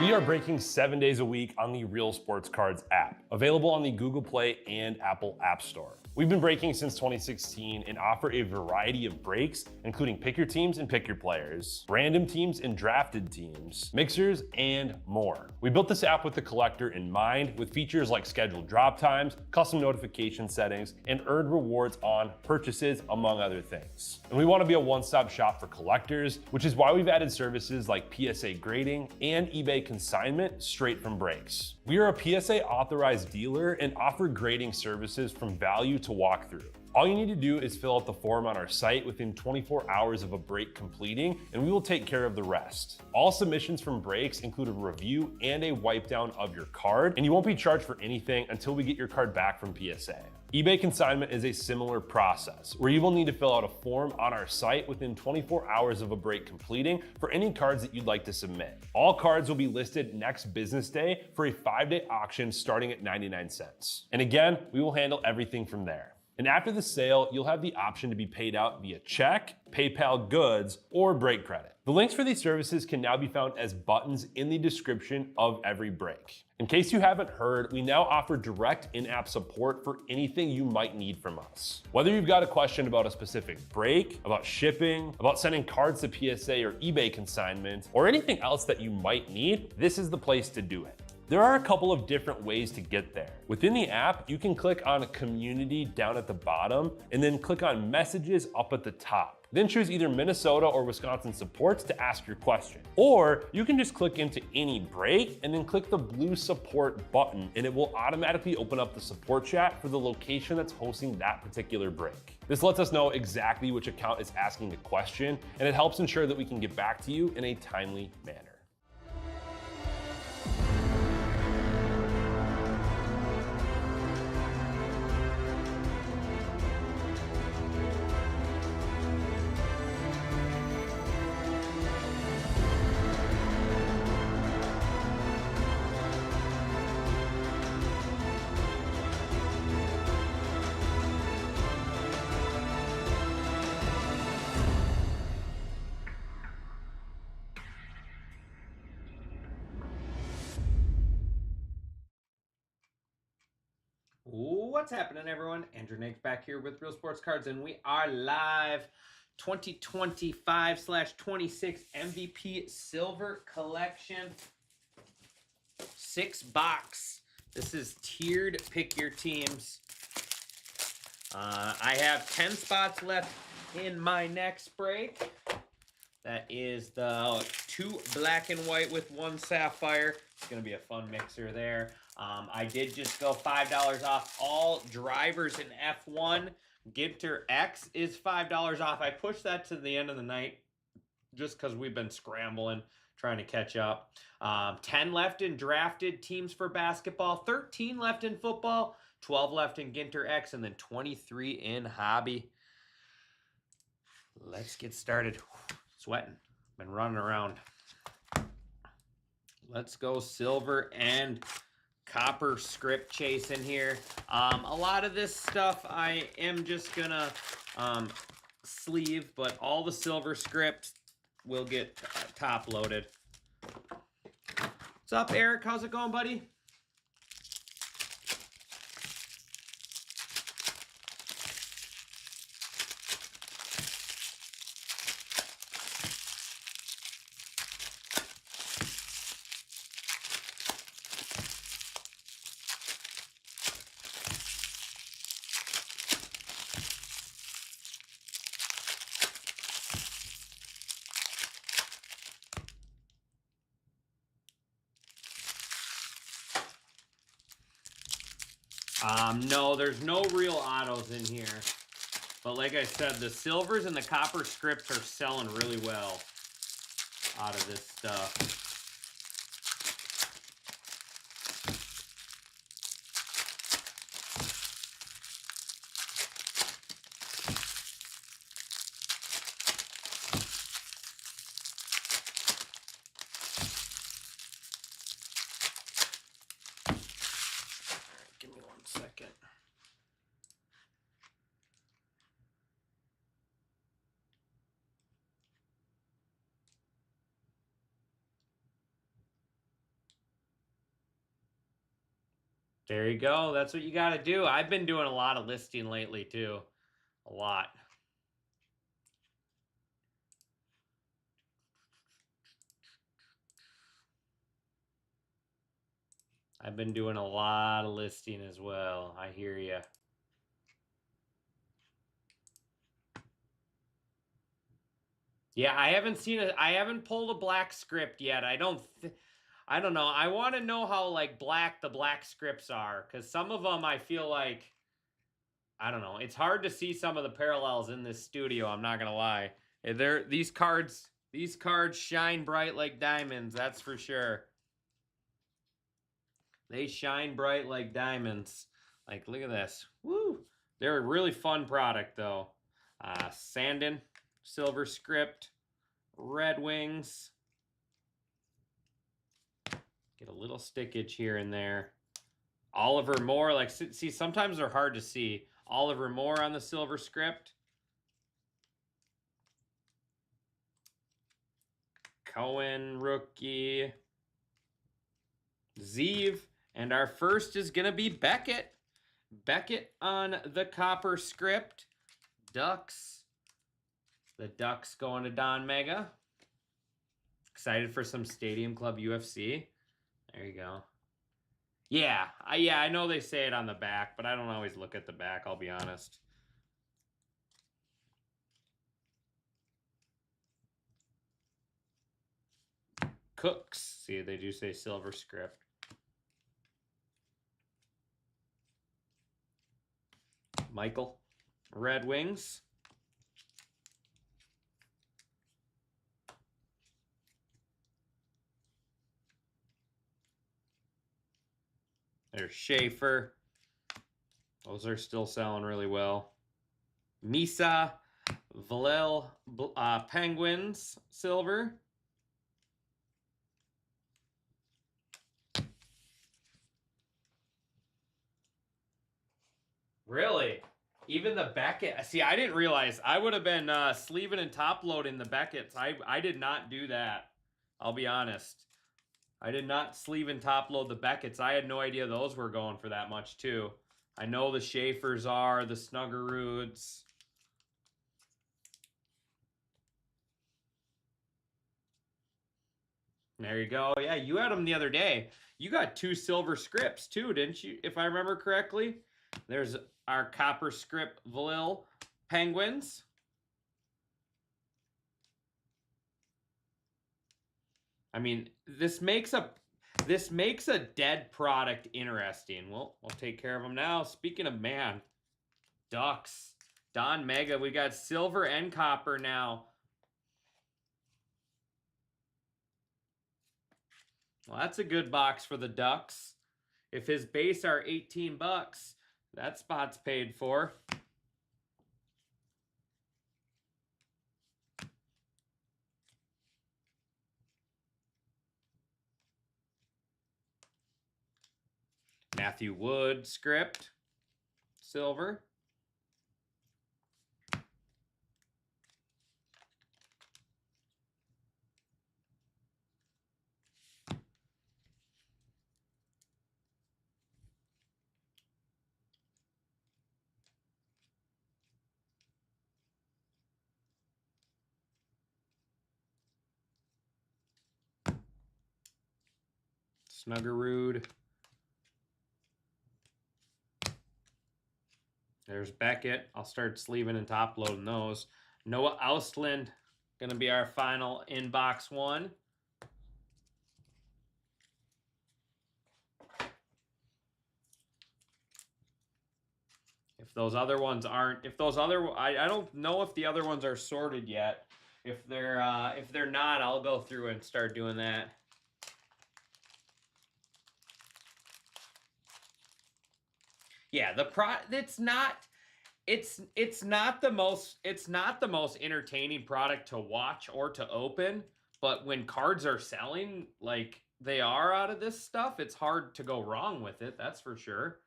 We are breaking 7 days a week on the Real Sports Cards app, available on the Google Play and Apple App Store. We've been breaking since 2016 and offer a variety of breaks, including pick your teams and pick your players, random teams and drafted teams, mixers, and more. We built this app with the collector in mind, with features like scheduled drop times, custom notification settings, and earned rewards on purchases, among other things. And we want to be a one-stop shop for collectors, which is why we've added services like PSA grading and eBay consignment straight from breaks. We are a PSA authorized dealer and offer grading services from value to walk through. All you need to do is fill out the form on our site within 24 hours of a break completing, and we will take care of the rest. All submissions from breaks include a review and a wipe down of your card, and you won't be charged for anything until we get your card back from PSA. eBay consignment is a similar process, where you will need to fill out a form on our site within 24 hours of a break completing for any cards that you'd like to submit. All cards will be listed next business day for a 5-day auction starting at 99 cents. And again, we will handle everything from there. And after the sale, you'll have the option to be paid out via check, PayPal goods, or break credit. The links for these services can now be found as buttons in the description of every break. In case you haven't heard, we now offer direct in-app support for anything you might need from us. Whether you've got a question about a specific break, about shipping, about sending cards to PSA or eBay consignment, or anything else that you might need, this is the place to do it. There are a couple of different ways to get there. Within the app, you can click on Community down at the bottom and then click on Messages up at the top. Then choose either Minnesota or Wisconsin supports to ask your question. Or you can just click into any break and then click the blue support button, and it will automatically open up the support chat for the location that's hosting that particular break. This lets us know exactly which account is asking the question, and it helps ensure that we can get back to you in a timely manner. What's happening, everyone? Andrew Niggs back here with Real Sports Cards, and we are live. 2025/26 MVP Silver Collection 6-box. This is tiered pick your teams. I have 10 spots left in my next break. That is the 2 black and white with 1 sapphire. It's going to be a fun mixer there. I did just go $5 off all drivers in F1. Ginter X is $5 off. I pushed that to the end of the night just because we've been scrambling, trying to catch up. 10 left in drafted teams for basketball, 13 left in football, 12 left in Ginter X, and then 23 in hobby. Let's get started. Sweating. Been running around. Let's go silver and copper script chasing here. A lot of this stuff I am just gonna sleeve, but all the silver script will get top loaded. What's up, Eric? How's it going, buddy? No, there's no real autos in here. But like I said, the silvers and the copper scripts are selling really well out of this stuff. Give me 1 second. There you go. That's what you got to do. I've been doing a lot of listing lately too. A lot. I've been doing a lot of listing as well. I hear you. Yeah, I haven't pulled a black script yet. I don't know. I want to know how like black the black scripts are, cuz some of them I feel like, I don't know. It's hard to see some of the parallels in this studio, I'm not going to lie. These cards shine bright like diamonds, that's for sure. They shine bright like diamonds. Like, look at this. Woo! They're a really fun product, though. Sandin, Silver Script, Red Wings. Get a little stickage here and there. Oliver Moore, like, see, sometimes they're hard to see. Oliver Moore on the Silver Script. Cohen, rookie. Zeev. And our first is going to be Beckett. Beckett on the copper script. Ducks. The Ducks going to Don Mega. Excited for some Stadium Club UFC. There you go. Yeah, I know they say it on the back, but I don't always look at the back, I'll be honest. Cooks. See, they do say Silver Script. Michael. Red Wings. There's Schaefer. Those are still selling really well. Misa. Valel. Penguins. Silver. Really? Even the Beckett. See, I didn't realize. I would have been sleeving and top loading the Beckett's. I did not do that. I'll be honest. I did not sleeve and top load the Beckett's. I had no idea those were going for that much too. I know the Schaefers are, the Snuggeroods. There you go. Yeah, you had them the other day. You got 2 silver scripts too, didn't you? If I remember correctly. There's our copper script Valil Penguins. I mean, this makes a dead product interesting. Well, we'll take care of them now. Speaking of, man, Ducks. Don Mega, we got silver and copper now. Well, that's a good box for the Ducks. If his base are $18, that spot's paid for. Matthew Wood script, silver. Snuggerud. There's Beckett. I'll start sleeving and top loading those. Noah Ausland, going to be our final inbox one. If those other ones aren't, I don't know if the other ones are sorted yet. If they're not, I'll go through and start doing that. Yeah, it's not the most entertaining product to watch or to open, but when cards are selling like they are out of this stuff, it's hard to go wrong with it, that's for sure.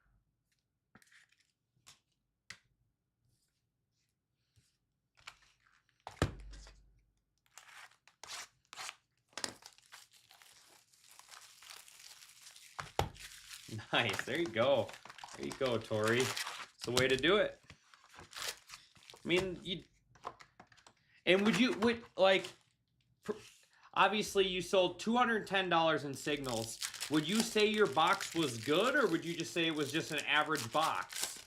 Nice. There you go. There you go, Tori. It's the way to do it. I mean, obviously you sold $210 in signals. Would you say your box was good, or would you just say it was just an average box?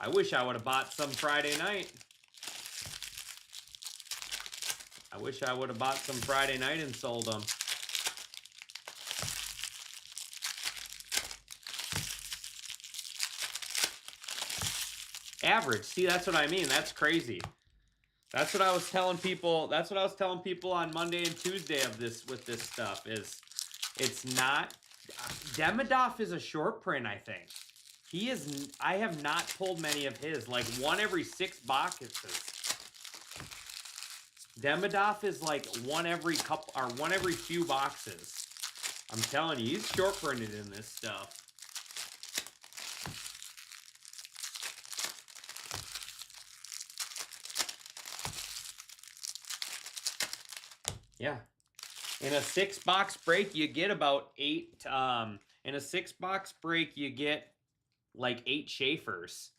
I wish I would have bought some Friday night. I wish I would have bought some Friday night and sold them. Average. See, that's what I mean. That's crazy. That's what I was telling people. That's what I was telling people on Monday and Tuesday of this with this stuff is it's not Demidov is a short print, I think. He is I have not pulled many of his, like one every 6 boxes. Demidov is like one every few boxes. I'm telling you, he's short printed in this stuff. Yeah. In a 6-box break, you get about 8. In a 6-box break, you get like 8 Schaefers.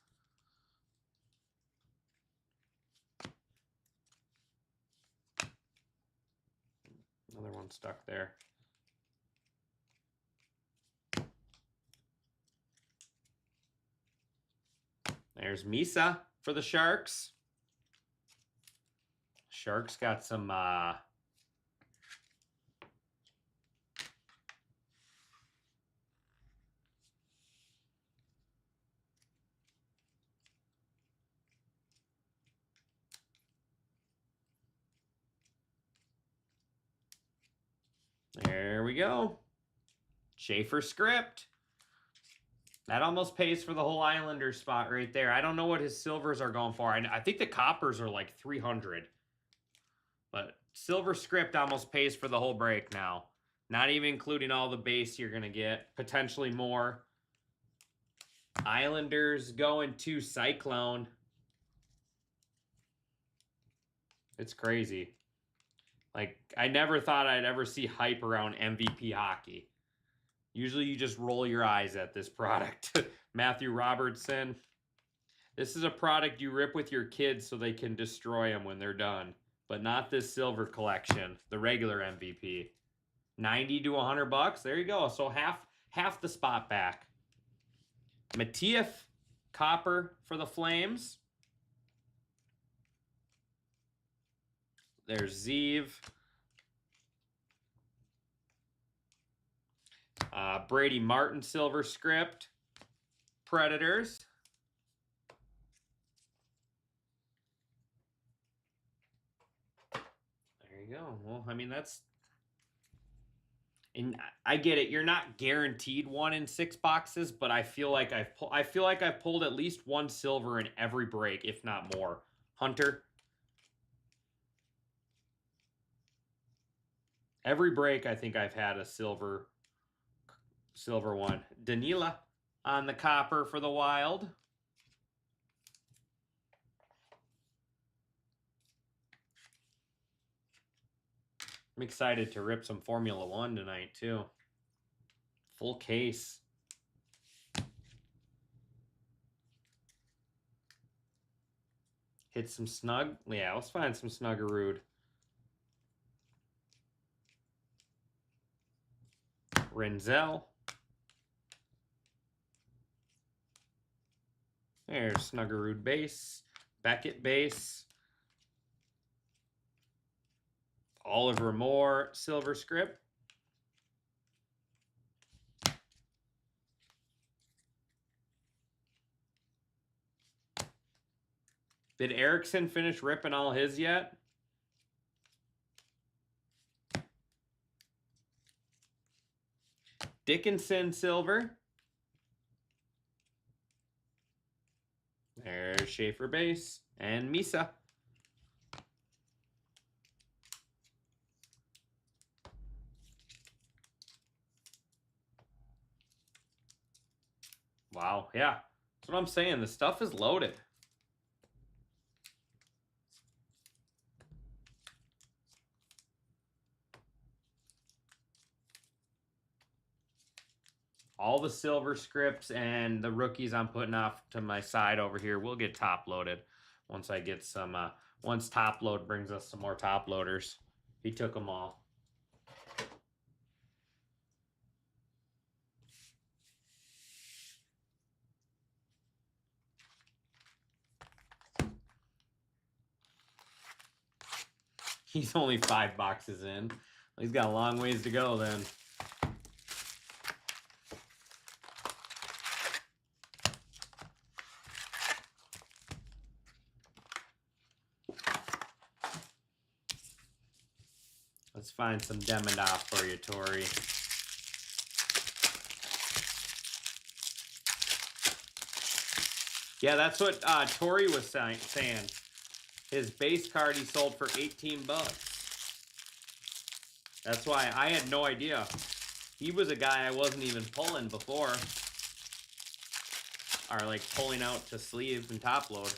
Another one stuck there. There's Misa for the Sharks. Sharks got some there we go. Schaefer script. That almost pays for the whole Islander spot right there. I don't know what his silvers are going for. I think the coppers are like 300. But silver script almost pays for the whole break now. Not even including all the base you're going to get. Potentially more. Islanders going to Cyclone. It's crazy. Like, I never thought I'd ever see hype around MVP hockey. Usually you just roll your eyes at this product. Matthew Robertson. This is a product you rip with your kids so they can destroy them when they're done. But not this silver collection, the regular MVP. 90 to 100 bucks. There you go. So half the spot back. Matiev copper for the Flames. There's Zeev. Brady Martin silver script. Predators. There you go. Well, I mean, that's... And I get it. You're not guaranteed 1 in 6 boxes, but I feel like I've pulled at least 1 silver in every break, if not more. Hunter. Every break, I think I've had a silver one. Danila on the copper for the Wild. I'm excited to rip some Formula 1 tonight, too. Full case. Hit some snug. Yeah, let's find some Snuggerud. Renzel. There's Snuggerud base. Beckett base. Oliver Moore silver script. Did Erickson finish ripping all his yet? Dickinson silver. There's Schaefer base and Misa. Wow, yeah. That's what I'm saying. The stuff is loaded. All the silver scripts and the rookies I'm putting off to my side over here will get top loaded once I get some, once top load brings us some more top loaders. He took them all. He's only 5 boxes in. He's got a long ways to go then. Let's find some Demidov for you, Tori. Yeah, that's what Tori was saying. His base card he sold for 18 bucks. That's why I had no idea. He was a guy I wasn't even pulling before. Or like pulling out to sleeve and top load.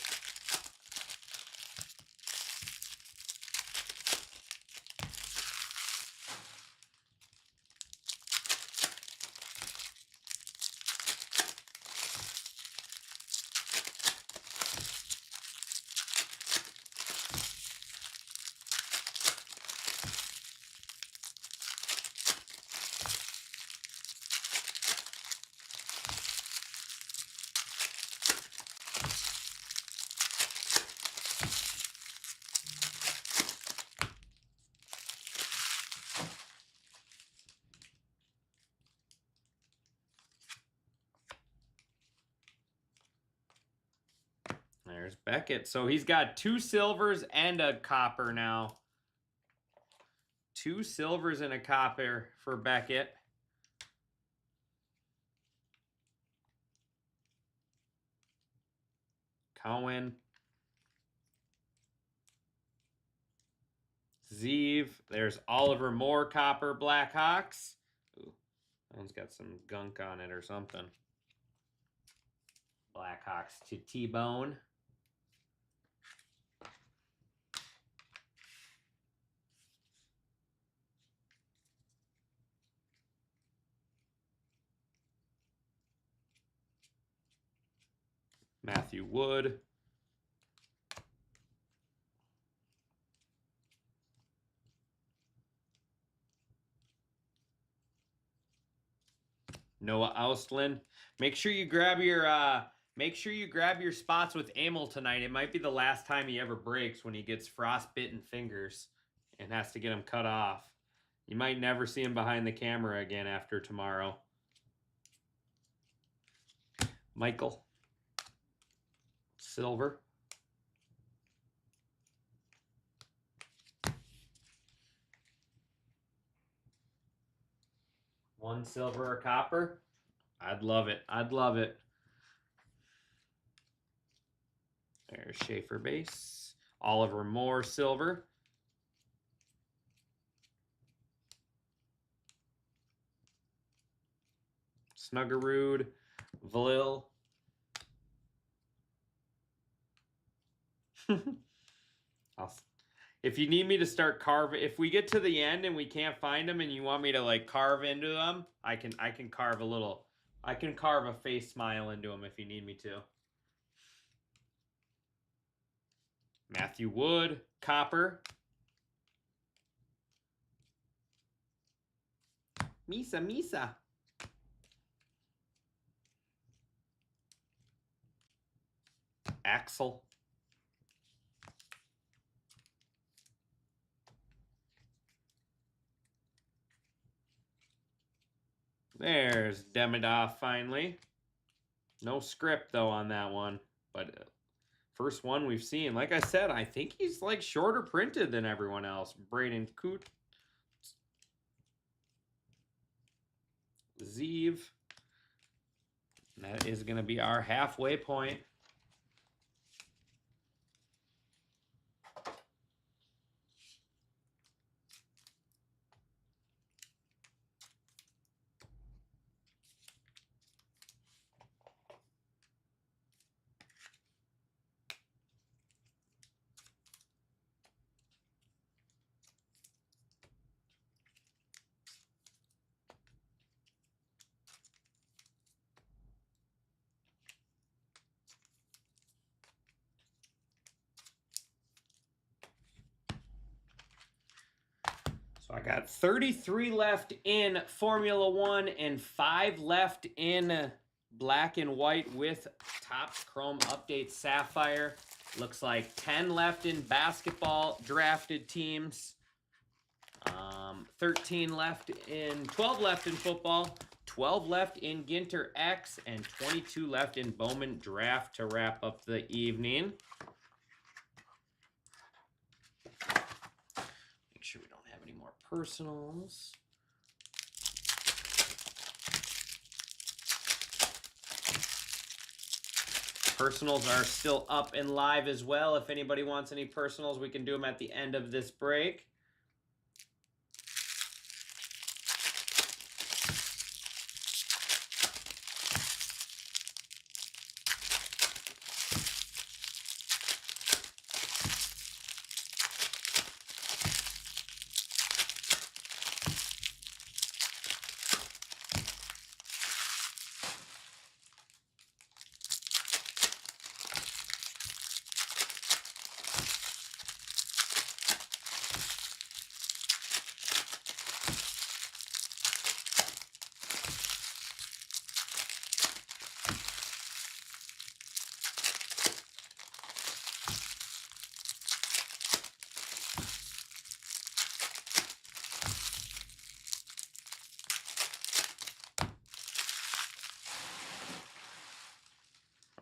There's Beckett. So he's got 2 silvers and a copper now. 2 silvers and a copper for Beckett. Cohen. Zeev. There's Oliver Moore copper Blackhawks. Ooh, that one's got some gunk on it or something. Blackhawks to T-Bone. Matthew Wood. Noah Austlin. Make sure you grab your spots with Emil tonight. It might be the last time he ever breaks when he gets frostbitten fingers and has to get them cut off. You might never see him behind the camera again after tomorrow. Michael. Silver. One silver or copper. I'd love it. I'd love it. There's Schaefer base. Oliver Moore silver. Snuggerud. Valil. If you need me to start carving, if we get to the end and we can't find them and you want me to like carve into them, I can carve a little. I can carve a face smile into them if you need me to. Matthew Wood, copper. Misa. Axel. There's Demidov finally. No script though on that one, but first one we've seen. Like I said, I think he's like shorter printed than everyone else. Braden Coot. Zeev. That is going to be our halfway point. I got 33 left in Formula One and 5 left in black and white with Topps Chrome Update Sapphire. Looks like 10 left in basketball drafted teams. 13 left in, 12 left in football, 12 left in Ginter X, and 22 left in Bowman Draft to wrap up the evening. Make sure we don't have any more personals. Personals are still up and live as well. If anybody wants any personals, we can do them at the end of this break.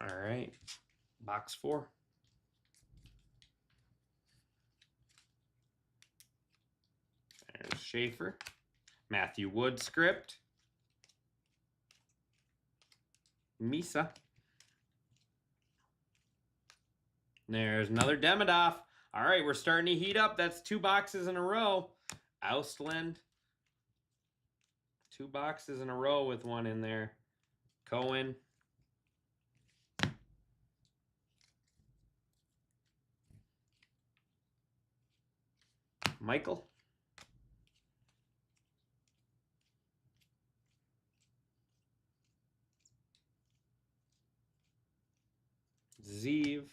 All right, box 4. There's Schaefer. Matthew Wood script. Misa. There's another Demidov. All right, we're starting to heat up. That's 2 boxes in a row. Ausland. 2 boxes in a row with one in there. Cohen. Michael. Zeev.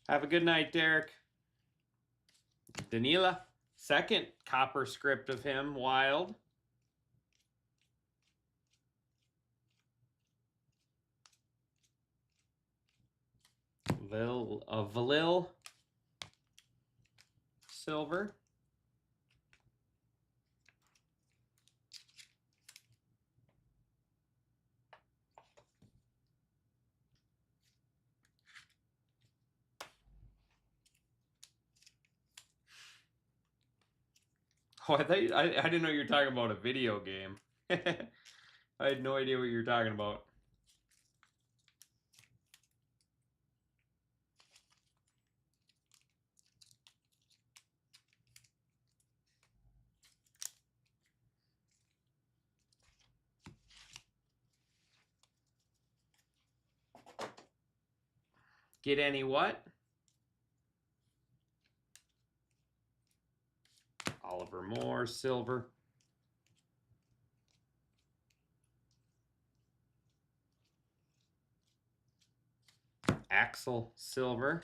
Have a good night, Derek. Danila. Second copper script of him. Wild. Valil. Silver. Oh, I didn't know you were talking about a video game. I had no idea what you were talking about. Get any what? Oliver Moore, silver. Axel, silver.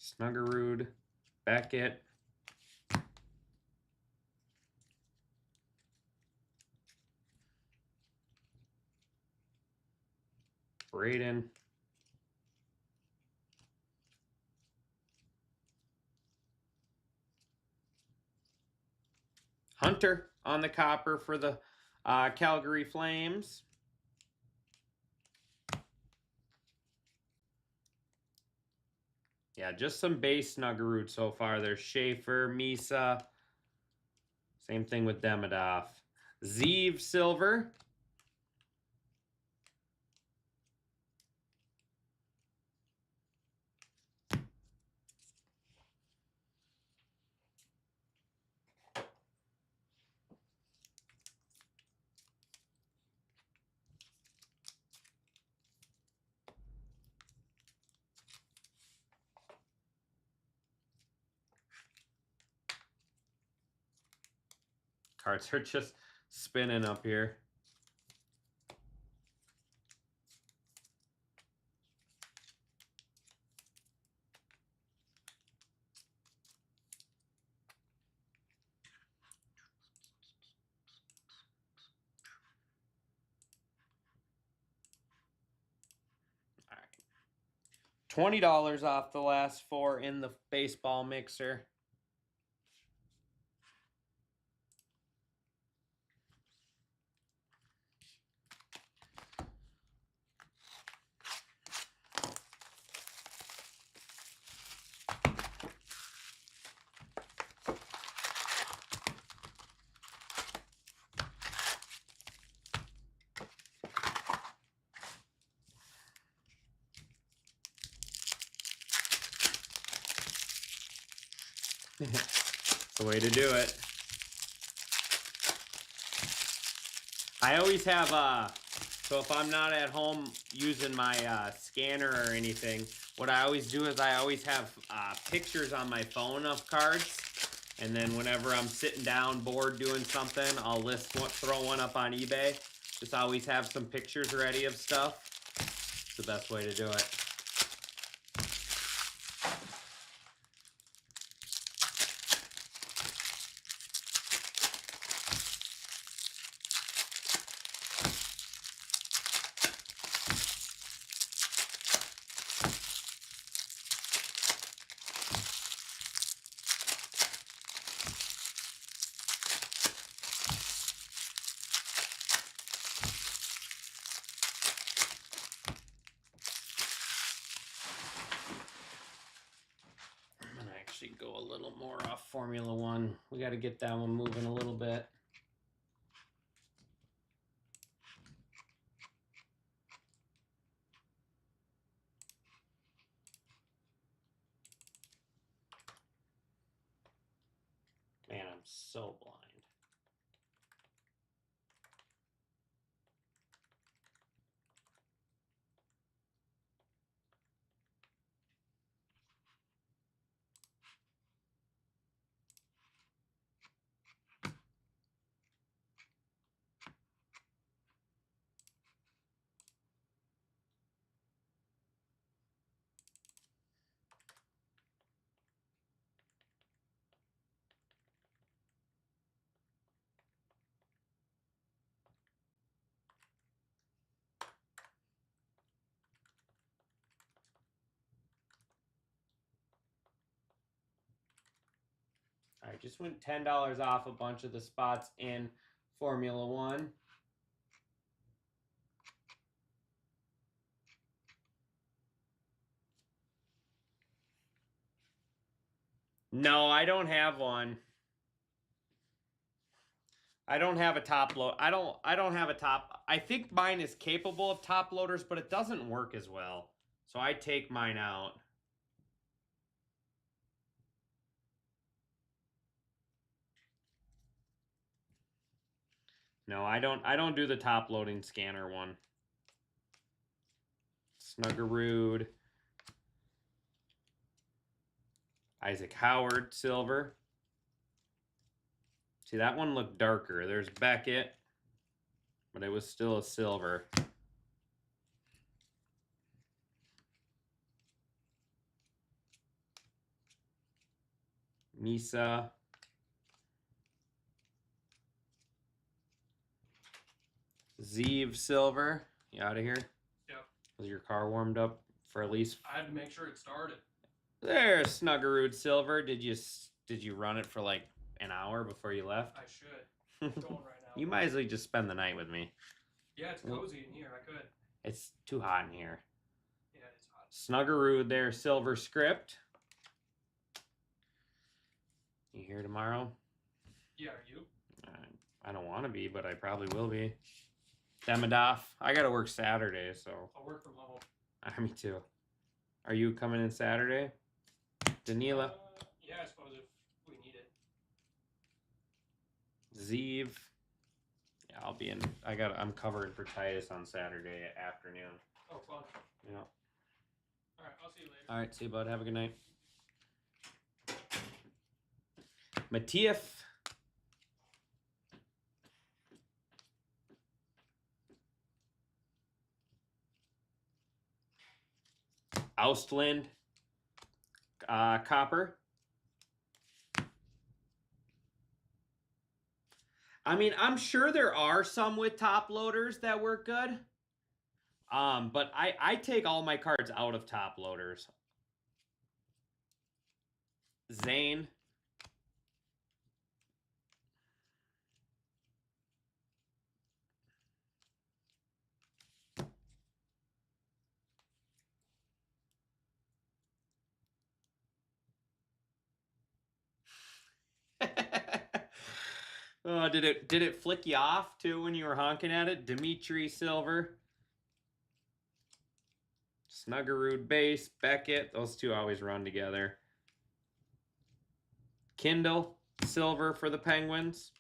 Snuggerud, Beckett. Braden. Hunter on the copper for the Calgary Flames. Yeah, just some base Snuggerud so far. There's Schaefer, Misa. Same thing with Demidov. Zeev, silver. Cards are just spinning up here. $20 off the last 4 in the baseball mixer. It's the way to do it. I always have, so if I'm not at home using my scanner or anything, what I always do is I always have pictures on my phone of cards. And then whenever I'm sitting down, bored, doing something, I'll throw one up on eBay. Just always have some pictures ready of stuff. It's the best way to do it. Go a little more off Formula One. We got to get that one moving a little bit. Man, I'm so blind. All right, just went $10 off a bunch of the spots in Formula One. No, I don't have one. I don't have a top load. I don't have a top. I think mine is capable of top loaders, but it doesn't work as well. So I take mine out. No, I don't do the top loading scanner one. Snuggerud. Isaac Howard, silver. See, that one looked darker. There's Beckett, but it was still a silver. Misa. Zeev, silver. You out of here? Yep. Was your car warmed up for at least? I had to make sure it started. There's Snuggerud silver. Did you run it for like an hour before you left? I should. It's going right now. You might as well just spend the night with me. Yeah, it's cozy in here. I could. It's too hot in here. Yeah, it's hot. Snuggerud there, silver script. You here tomorrow? Yeah, are you? I don't want to be, but I probably will be. Demidov. I got to work Saturday, so. I'll work from home. Me too. Are you coming in Saturday? Danila. Yeah, I suppose if we need it. Zeev. Yeah, I'll be in. I'm covering for Titus on Saturday afternoon. Oh, fun. Yeah. All right, I'll see you later. All right, see you, bud. Have a good night. Matief. Oustland. Copper. I mean, I'm sure there are some with top loaders that work good. But I take all my cards out of top loaders. Zane. Oh, did it flick you off too when you were honking at it? Dimitri Silver. Snuggerud base, Beckett. Those two always run together. Kindle Silver for the Penguins.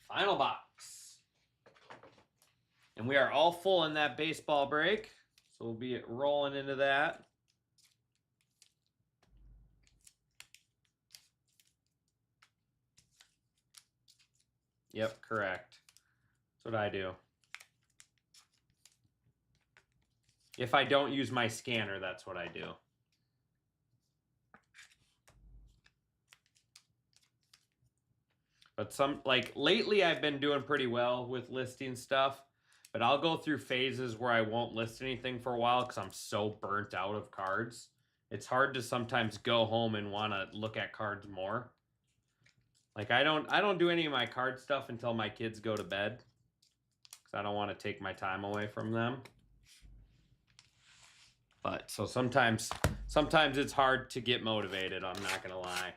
Final box. And we are all full in that baseball break. So we'll be rolling into that. Yep, correct. That's what I do. If I don't use my scanner, that's what I do. But lately I've been doing pretty well with listing stuff, but I'll go through phases where I won't list anything for a while because I'm so burnt out of cards. It's hard to sometimes go home and want to look at cards more. Like I don't do any of my card stuff until my kids go to bed because I don't want to take my time away from them. But so sometimes it's hard to get motivated, I'm not gonna lie.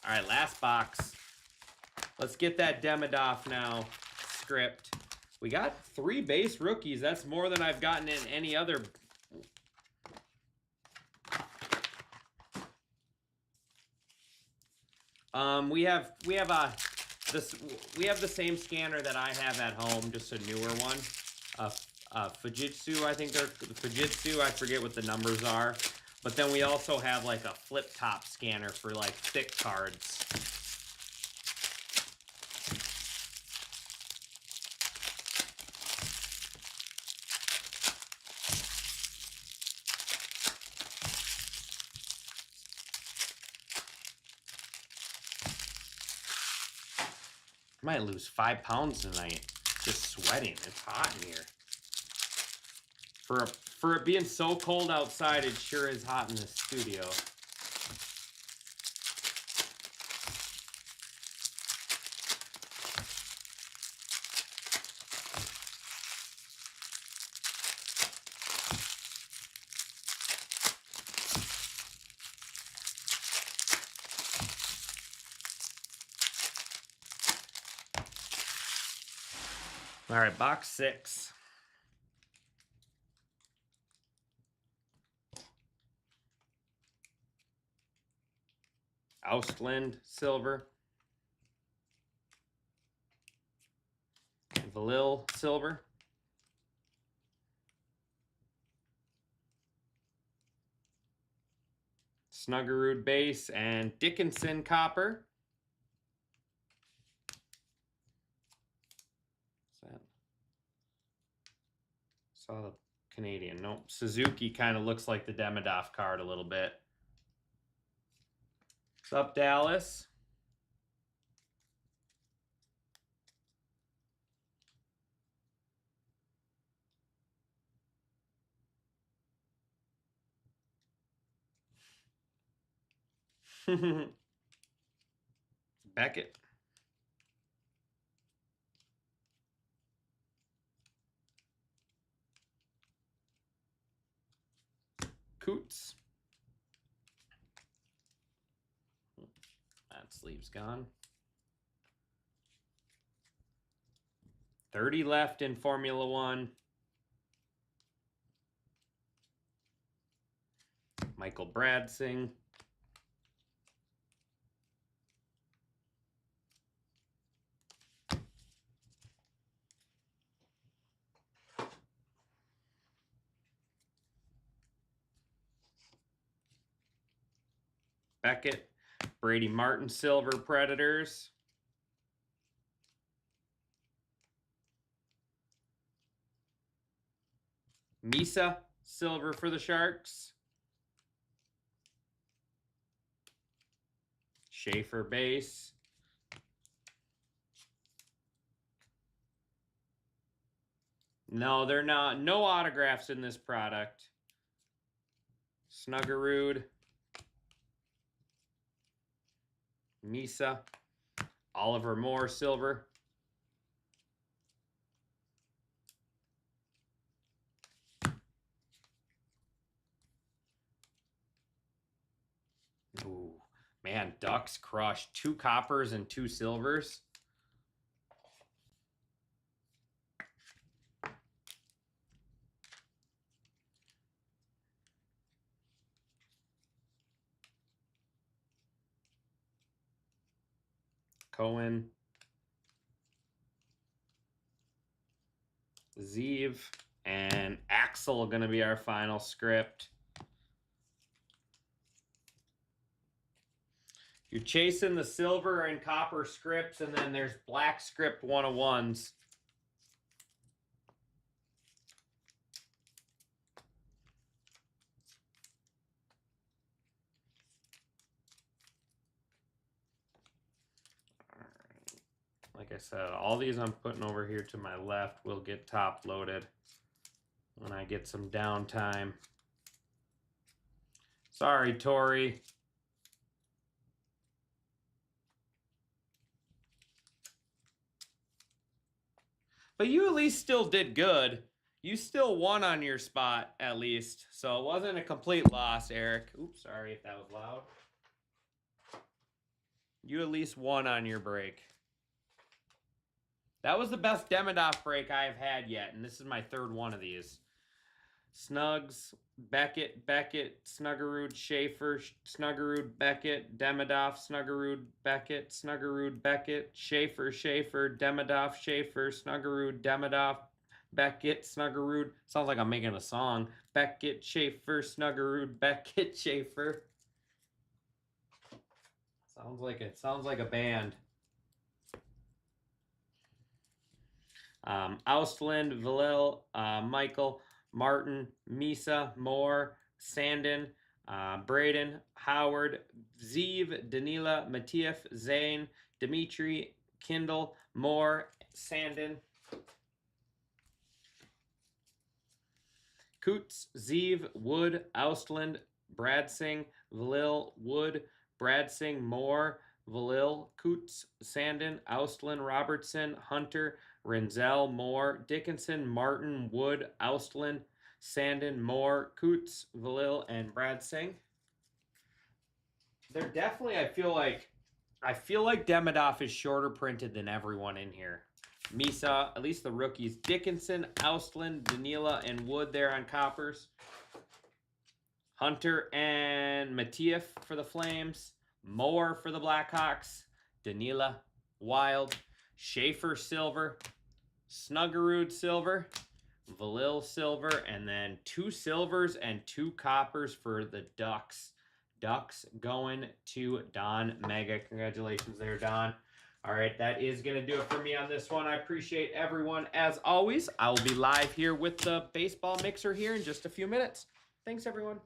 All right, last box. Let's get that Demidov now script. We got 3 base rookies. That's more than I've gotten in any other. We have the same scanner that I have at home, just a newer one. Fujitsu, I think they're Fujitsu. I forget what the numbers are. But then we also have like a flip top scanner for like thick cards. I might lose 5 pounds tonight. Just sweating. It's hot in here. For it being so cold outside, it sure is hot in this studio. All right, box 6. Ausland Silver. Valil Silver. Snuggerud base and Dickinson Copper. What's that? Saw the Canadian. Nope. Suzuki kind of looks like the Demidov card a little bit. What's up, Dallas? Beckett. Coots. That sleeve's gone. 30 left in Formula One. Michael Bradsing. Beckett. Brady Martin Silver Predators. Misa Silver for the Sharks. Schaefer base. No, they're not. No autographs in this product. Snuggerud. Misa. Oliver Moore, silver. Ooh, man, Ducks crushed. 2 coppers and 2 silvers. Cohen. Zeev. And Axel going to be our final script. You're chasing the silver and copper scripts, and then there's black script 101s. Like I said, all these I'm putting over here to my left will get top loaded when I get some downtime. Sorry, Tori. But you at least still did good. You still won on your spot, at least. So it wasn't a complete loss, Eric. Oops, sorry if that was loud. You at least won on your break. That was the best Demidov break I've had yet, and this is my 3rd one of these. Snugs, Beckett, Snuggerud, Schaefer, Snuggerud, Beckett, Demidov, Snuggerud, Beckett, Schaefer, Demidov, Schaefer, Snuggerud, Demidov, Beckett, Snuggerud. Sounds like I'm making a song. Beckett, Schaefer, Snuggerud, Beckett, Schaefer. Sounds like a band. Ausland, Villel, Michael, Martin, Misa, Moore, Sandin, Braden, Howard, Zeev, Danila, Matiev, Zane, Dimitri, Kindle, Moore, Sandin, Coots, Zeev, Wood, Ausland, Bradsing, Villil, Wood, Bradsing, Moore, Villil, Coots, Sandin, Ausland, Robertson, Hunter, Renzel, Moore, Dickinson, Martin, Wood, Ausland, Sandin, Moore, Coots, Villil, and Bradsing. They're definitely, I feel like Demidov is shorter printed than everyone in here. Misa, at least the rookies. Dickinson, Ausland, Danila, and Wood there on coppers. Hunter and Matiev for the Flames. Moore for the Blackhawks. Danila, Wild. Schaefer, silver. Snuggerud, silver. Villil, silver. And then 2 silvers and 2 coppers for the Ducks. Ducks going to Don Mega. Congratulations there, Don. All right, that is going to do it for me on this one. I appreciate everyone. As always, I will be live here with the baseball mixer here in just a few minutes. Thanks, everyone.